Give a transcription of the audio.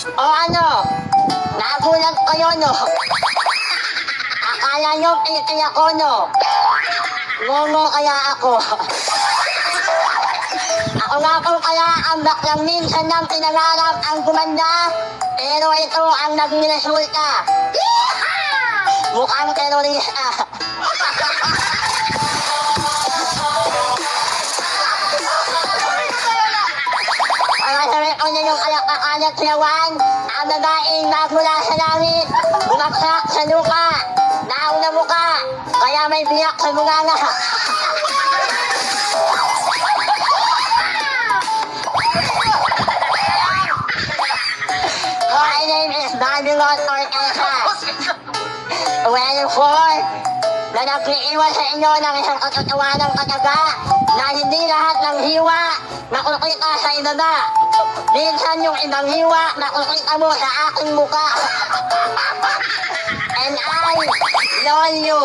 O ano? Nagulat kayo, no? Akala nyo pinitay ako, no? Ngongo kaya ako. Ako nga po kaya ang baklang minsan ng pinangarap ang gumanda, pero ito ang naging resulta. Mukhang terorista. Pangalawa ko na yung kalakakanat yawan, ang babaeng magmula sa langit, bumagsak sa lupa, naong na muka, kaya may biyak sa bunganga. My name is Babylon Ortega. Well, for na nag-iiwan sa inyo ng isang katotohanang kataga na hindi lahat ng hiwa makukita sa ibaba. Minsan yung ibang hiwa makukita mo sa aking muka. And I love you.